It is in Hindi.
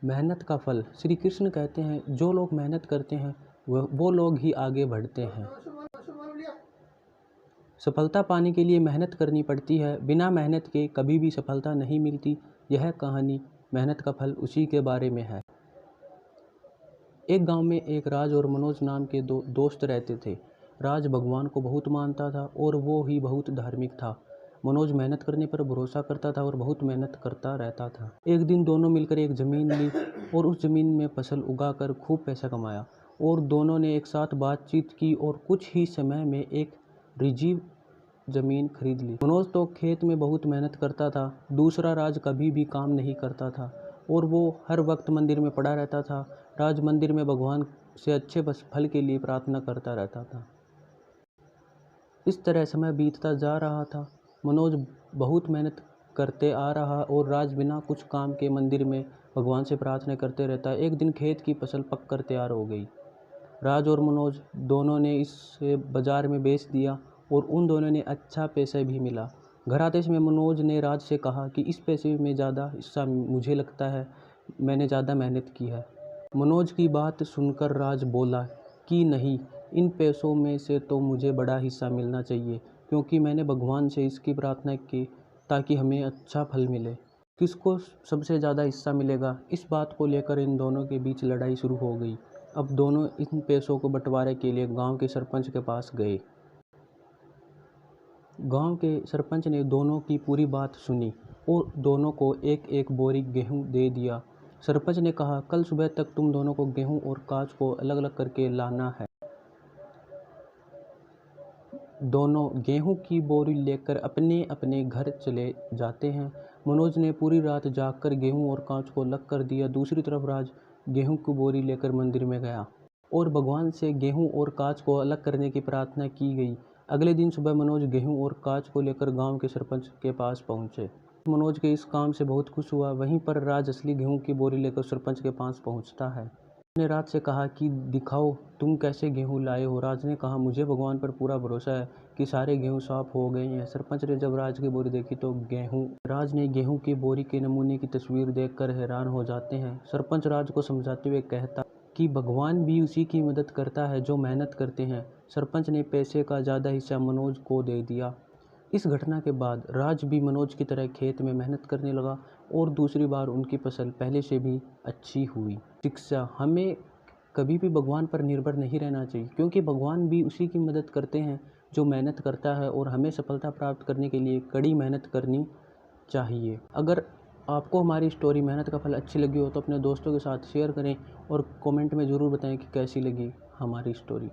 मेहनत का फल। श्री कृष्ण कहते हैं जो लोग मेहनत करते हैं वो लोग ही आगे बढ़ते हैं। सफलता पाने के लिए मेहनत करनी पड़ती है, बिना मेहनत के कभी भी सफलता नहीं मिलती। यह कहानी मेहनत का फल उसी के बारे में है। एक गांव में एक राज और मनोज नाम के दो दोस्त रहते थे। राज भगवान को बहुत मानता था और वो ही बहुत धार्मिक था। मनोज मेहनत करने पर भरोसा करता था और बहुत मेहनत करता रहता था। एक दिन दोनों मिलकर एक ज़मीन ली और उस ज़मीन में फसल उगाकर खूब पैसा कमाया और दोनों ने एक साथ बातचीत की और कुछ ही समय में एक रिजीव ज़मीन खरीद ली। मनोज तो खेत में बहुत मेहनत करता था, दूसरा राज कभी भी काम नहीं करता था और वो हर वक्त मंदिर में पड़ा रहता था। राज मंदिर में भगवान से अच्छे फल के लिए प्रार्थना करता रहता था। इस तरह समय बीतता जा रहा था। मनोज बहुत मेहनत करते आ रहा और राज बिना कुछ काम के मंदिर में भगवान से प्रार्थना करते रहता। एक दिन खेत की फसल पककर तैयार हो गई। राज और मनोज दोनों ने इसे बाजार में बेच दिया और उन दोनों ने अच्छा पैसा भी मिला। घर आते समय मनोज ने राज से कहा कि इस पैसे में ज़्यादा हिस्सा मुझे लगता है, मैंने ज़्यादा मेहनत की है। मनोज की बात सुनकर राज बोला कि नहीं, इन पैसों में से तो मुझे बड़ा हिस्सा मिलना चाहिए क्योंकि मैंने भगवान से इसकी प्रार्थना की ताकि हमें अच्छा फल मिले। किसको सबसे ज़्यादा हिस्सा मिलेगा, इस बात को लेकर इन दोनों के बीच लड़ाई शुरू हो गई। अब दोनों इन पैसों को बंटवारे के लिए गांव के सरपंच के पास गए। गांव के सरपंच ने दोनों की पूरी बात सुनी और दोनों को एक एक बोरी गेहूं दे दिया। सरपंच ने कहा, कल सुबह तक तुम दोनों को गेहूं और काज को अलग अलग करके लाना है। दोनों गेहूं की बोरी लेकर अपने अपने घर चले जाते हैं। मनोज ने पूरी रात जागकर गेहूं और कांच को अलग कर दिया। दूसरी तरफ राज गेहूं की बोरी लेकर मंदिर में गया और भगवान से गेहूं और कांच को अलग करने की प्रार्थना की गई। अगले दिन सुबह मनोज गेहूं और कांच को लेकर गांव के सरपंच के पास पहुंचे। मनोज के इस काम से बहुत खुश हुआ। वहीं पर राज असली गेहूं की बोरी लेकर सरपंच के पास पहुंचता है। ने राज से कहा कि दिखाओ तुम कैसे गेहूं लाए हो। राज ने कहा, मुझे भगवान पर पूरा भरोसा है कि सारे गेहूं साफ हो गए हैं। सरपंच ने जब राज की बोरी देखी तो राज ने गेहूं की बोरी के नमूने की तस्वीर देखकर हैरान हो जाते हैं। सरपंच राज को समझाते हुए कहता कि भगवान भी उसी की मदद करता है जो मेहनत करते हैं। सरपंच ने पैसे का ज़्यादा हिस्सा मनोज को दे दिया। इस घटना के बाद राज भी मनोज की तरह खेत में मेहनत करने लगा और दूसरी बार उनकी फसल पहले से भी अच्छी हुई। शिक्षा, हमें कभी भी भगवान पर निर्भर नहीं रहना चाहिए क्योंकि भगवान भी उसी की मदद करते हैं जो मेहनत करता है और हमें सफलता प्राप्त करने के लिए कड़ी मेहनत करनी चाहिए। अगर आपको हमारी स्टोरी मेहनत का फल अच्छी लगी हो तो अपने दोस्तों के साथ शेयर करें और कमेंट में ज़रूर बताएं कि कैसी लगी हमारी स्टोरी।